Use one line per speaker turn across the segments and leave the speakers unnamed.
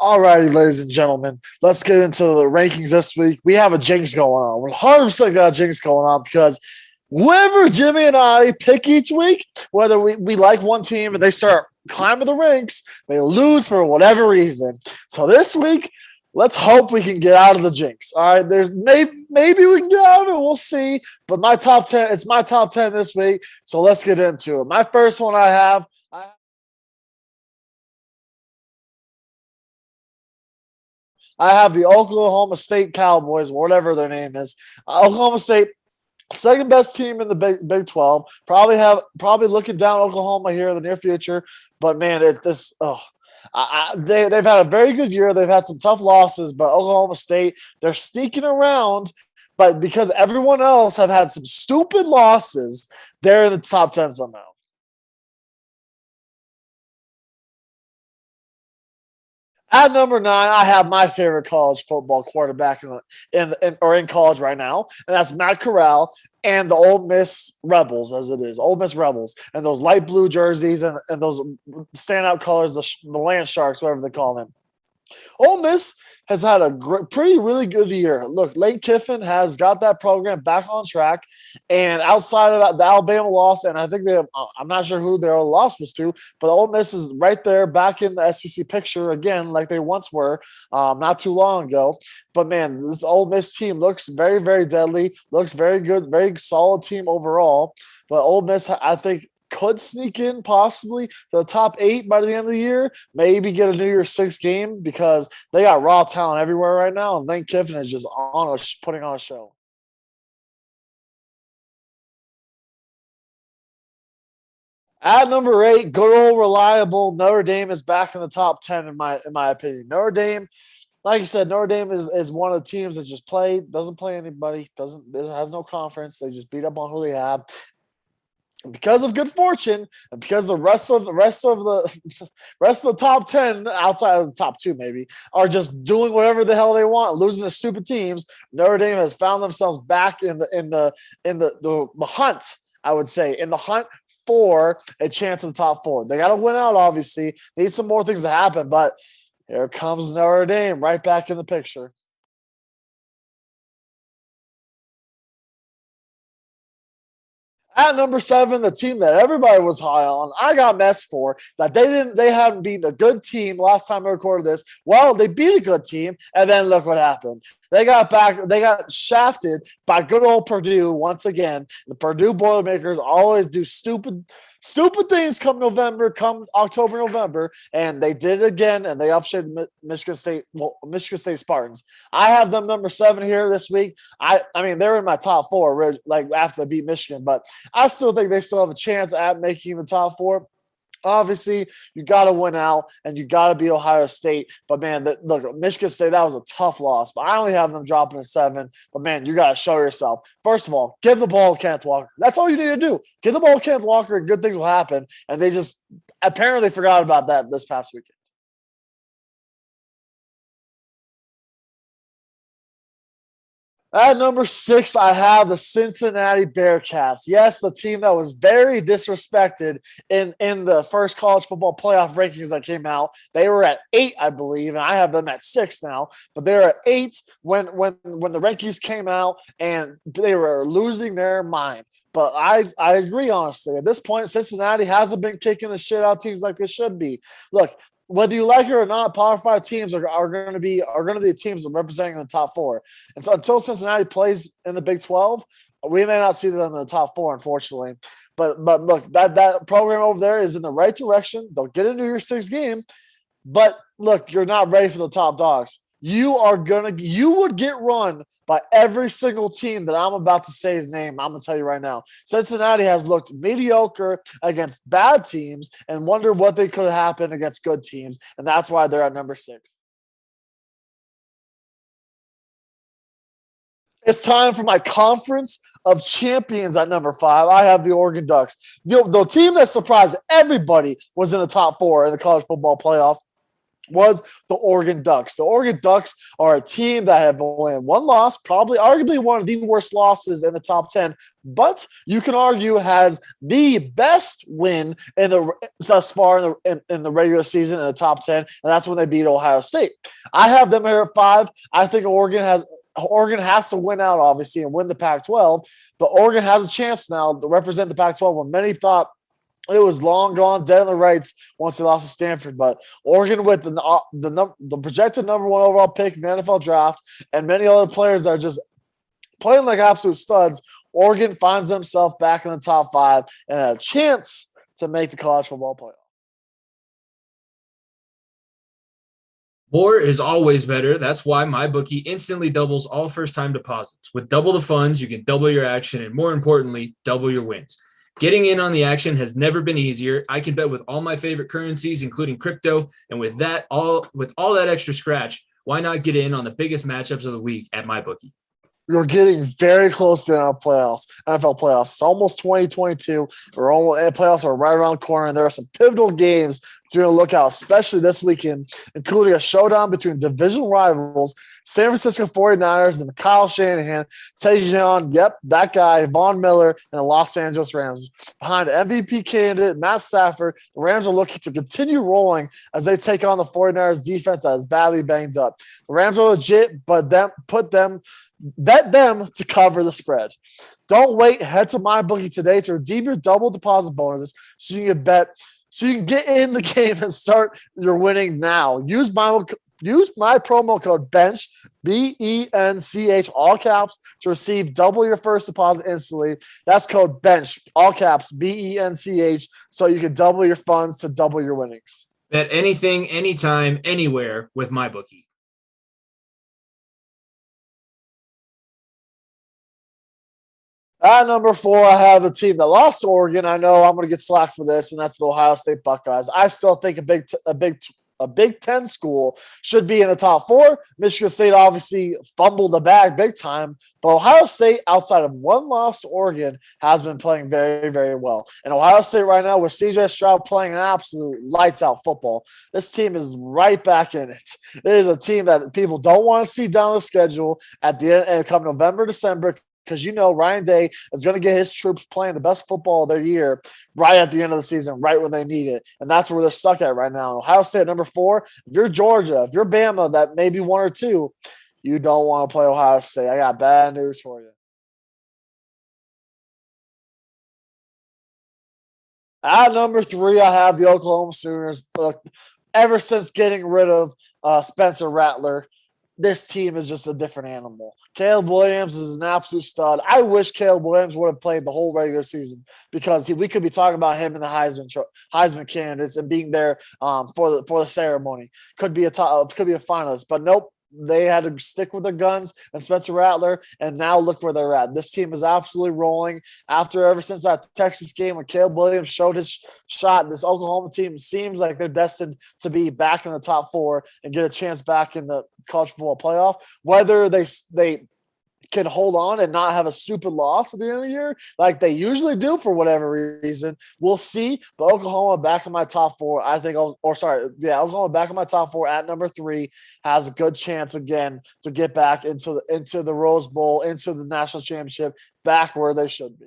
All righty, ladies and gentlemen, let's get into the rankings this week. We have a jinx going on. We're 100% got a jinx going on because whoever Jimmy and I pick each week, whether we like one team and they start climbing the ranks, they lose for whatever reason. So this week, let's hope we can get out of the jinx. All right, there's maybe we can get out of it. We'll see. But my top 10, it's my top 10 this week. So let's get into it. My first one I have the Oklahoma State Cowboys, whatever their name is. Oklahoma State, second best team in the Big 12. Probably looking down Oklahoma here in the near future. But man, they've had a very good year. They've had some tough losses, but Oklahoma State, they're sneaking around. But because everyone else have had some stupid losses, they're in the top 10 somehow. At number 9, I have my favorite college football quarterback in college right now, and that's Matt Corral and the Ole Miss Rebels, as it is, Ole Miss Rebels, and those light blue jerseys and those standout colors, the Land Sharks, whatever they call them. Ole Miss has had a really good year. Look, Lane Kiffin has got that program back on track, and outside of that, the Alabama loss, and I think I'm not sure who their loss was to, but Ole Miss is right there back in the SEC picture again, like they once were, not too long ago. But man, this Ole Miss team looks very, very deadly. Looks very good, very solid team overall. But Ole Miss, I think, could sneak in possibly to the top 8 by the end of the year, maybe get a New Year's Six game because they got raw talent everywhere right now, and Lane Kiffin is just putting on a show. At number 8, good old reliable Notre Dame is back in the top 10 in my opinion. Notre Dame, like I said, Notre Dame is one of the teams that just doesn't play anybody, has no conference. They just beat up on who they have. Because of good fortune, and because the rest of the top 10 outside of the top 2 maybe are just doing whatever the hell they want, losing to stupid teams, Notre Dame has found themselves back in the hunt. I would say in the hunt for a chance in the top 4. They got to win out. Obviously, need some more things to happen, but here comes Notre Dame right back in the picture. At number 7, the team that everybody was high on, I got messed for that they hadn't beaten a good team last time I recorded this. Well, they beat a good team, and then look what happened. They got shafted by good old Purdue once again. The Purdue Boilermakers always do stupid things come October, November, and they did it again, and they upset Michigan State Spartans. I have them number 7 here this week. I mean, they're in my top 4, like after they beat Michigan, but I still think they still have a chance at making the top 4. Obviously, you got to win out, and you got to beat Ohio State. But, man, look, Michigan State, that was a tough loss. But I only have them dropping a 7. But, man, you got to show yourself. First of all, give the ball to Kenneth Walker. That's all you need to do. Give the ball to Kenneth Walker, and good things will happen. And they just apparently forgot about that this past weekend. At number 6, I have the Cincinnati Bearcats. Yes, the team that was very disrespected in the first college football playoff rankings that came out. They were at 8, I believe, and I have them at 6 now. But they're at 8 when the rankings came out, and they were losing their mind. But I agree, honestly. At this point, Cincinnati hasn't been kicking the shit out of teams like they should be. Look, whether you like it or not, Power 5 teams are going to be the teams representing the top 4. And so until Cincinnati plays in the Big 12, we may not see them in the top 4, unfortunately. But look, that program over there is in the right direction. They'll get a New Year's Six game, but look, you're not ready for the top dogs. You would get run by every single team that I'm about to say his name. I'm going to tell you right now. Cincinnati has looked mediocre against bad teams and wonder what they could have happened against good teams. And that's why they're at number 6. It's time for my conference of champions at number 5. I have the Oregon Ducks. The team that surprised everybody was in the top 4 in the college football playoff. was the Oregon Ducks. The Oregon Ducks are a team that have only had one loss, probably arguably one of the worst losses in the top 10, but you can argue has the best win in the thus far in the regular season in the top 10, and that's when they beat Ohio State. I have them here at 5. I think Oregon has to win out, obviously, and win the Pac-12, but Oregon has a chance now to represent the Pac-12 when many thought it was long gone, dead on the rights once they lost to Stanford. But Oregon with the projected number 1 overall pick in the NFL draft and many other players that are just playing like absolute studs, Oregon finds themselves back in the top 5 and a chance to make the college football playoff.
More is always better. That's why MyBookie instantly doubles all first-time deposits. With double the funds, you can double your action and, more importantly, double your wins. Getting in on the action has never been easier. I can bet with all my favorite currencies, including crypto, and with all that extra scratch, why not get in on the biggest matchups of the week at MyBookie?
We're getting very close to the NFL playoffs. It's almost 2022. Playoffs are right around the corner, and there are some pivotal games to look out, especially this weekend, including a showdown between division rivals, San Francisco 49ers and Kyle Shanahan taking on, that guy, Von Miller, and the Los Angeles Rams. Behind MVP candidate Matt Stafford, the Rams are looking to continue rolling as they take on the 49ers defense that is badly banged up. The Rams are legit, but bet them to cover the spread. Don't wait. Head to MyBookie today to redeem your double deposit bonuses so you can get in the game and start your winning now. Use my promo code BENCH, BENCH, all caps, to receive double your first deposit instantly. That's code BENCH, all caps, BENCH, so you can double your funds to double your winnings.
Bet anything, anytime, anywhere with MyBookie.
At number 4, I have the team that lost to Oregon. I know I'm going to get slack for this, and that's the Ohio State Buckeyes. I still think a Big Ten school should be in the top 4. Michigan State obviously fumbled the bag big time, but Ohio State, outside of one loss to Oregon, has been playing very, very well. And Ohio State right now, with CJ Stroud playing an absolute lights-out football, this team is right back in it. It is a team that people don't want to see down the schedule at the end, and come November, December, because Ryan Day is going to get his troops playing the best football of their year right at the end of the season, right when they need it. And that's where they're stuck at right now. Ohio State at number 4, if you're Georgia, if you're Bama, that may be 1 or 2, you don't want to play Ohio State. I got bad news for you. At number 3, I have the Oklahoma Sooners. Look, ever since getting rid of Spencer Rattler, this team is just a different animal. Caleb Williams is an absolute stud. I wish Caleb Williams would have played the whole regular season because we could be talking about him in the Heisman candidates and being there for the ceremony. Could be a finalist, but nope. They had to stick with their guns and Spencer Rattler, and now look where they're at. This team is absolutely rolling. Ever since that Texas game when Caleb Williams showed his shot, this Oklahoma team seems like they're destined to be back in the top 4 and get a chance back in the college football playoff. Whether they can hold on and not have a stupid loss at the end of the year like they usually do for whatever reason, we'll see. But Oklahoma back in my top 4, I think, Oklahoma back in my top 4 at number 3 has a good chance again to get back into the Rose Bowl, into the national championship, back where they should be.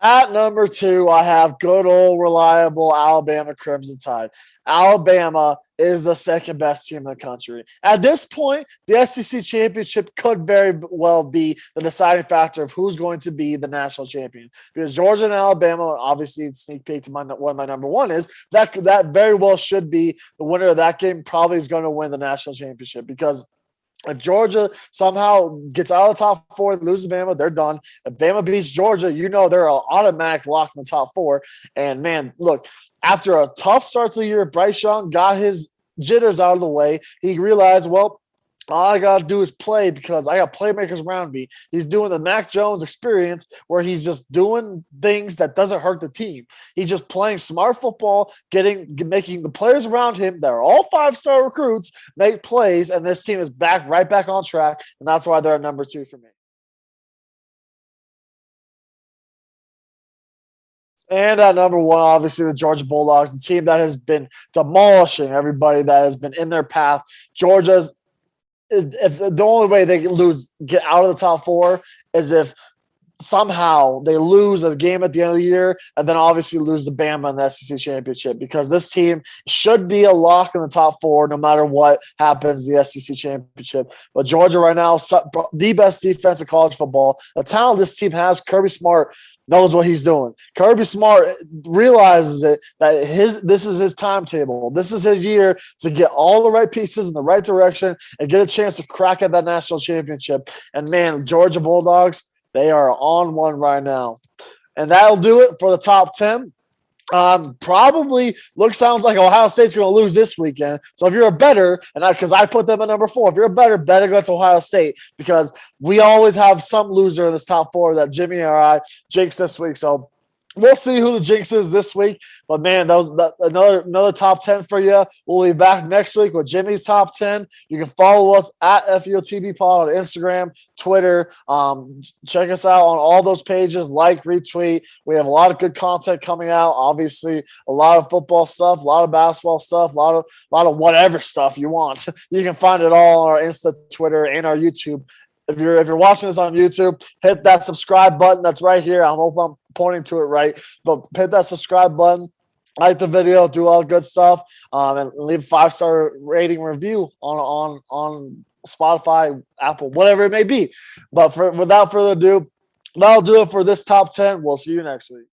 At number 2, I have good old reliable Alabama Crimson Tide. Alabama is the second best team in the country. At this point, the SEC championship could very well be the deciding factor of who's going to be the national champion. Because Georgia and Alabama, obviously, sneak peek to what my number 1 is, that very well should be the winner of that game. Probably is going to win the national championship because if Georgia somehow gets out of the top 4 and loses Bama, they're done. If Bama beats Georgia, they're an automatic lock in the top 4. And, man, look, after a tough start to the year, Bryce Young got his jitters out of the way. He realized, well, all I got to do is play because I got playmakers around me. He's doing the Mac Jones experience where he's just doing things that doesn't hurt the team. He's just playing smart football, making the players around him that are all 5-star recruits make plays, and this team is right back on track, and that's why they're at number 2 for me. And at number one, obviously, the Georgia Bulldogs, the team that has been demolishing everybody that has been in their path. Georgia's, if the only way they can get out of the top four is if somehow they lose a game at the end of the year and then obviously lose to Bama in the SEC championship, because this team should be a lock in the top four no matter what happens in the SEC championship. But Georgia right now, the best defense in college football. The talent this team has, Kirby Smart knows what he's doing. Kirby Smart realizes that this is his timetable. This is his year to get all the right pieces in the right direction and get a chance to crack at that national championship. And man, Georgia Bulldogs, they are on one right now. And that'll do it for the top 10. Probably sounds like Ohio State's going to lose this weekend. So if you're a bettor, and because I put them at number 4, if you're a bettor, better go to Ohio State, because we always have some loser in this top 4 that Jimmy or I jinx this week. So we'll see who the jinx is this week. But, man, that was another top 10 for you. We'll be back next week with Jimmy's top 10. You can follow us at FEOTB Pod on Instagram, Twitter. Check us out on all those pages. Like, retweet. We have a lot of good content coming out. Obviously, a lot of football stuff, a lot of basketball stuff, a lot of whatever stuff you want. You can find it all on our Insta, Twitter, and our YouTube. If you're watching this on YouTube, hit that subscribe button that's right here. I hope I'm pointing to it right, but hit that subscribe button, like the video, do all the good stuff, and leave a 5-star rating review on Spotify, Apple, whatever it may be. But without further ado, that'll do it for this top 10. We'll see you next week.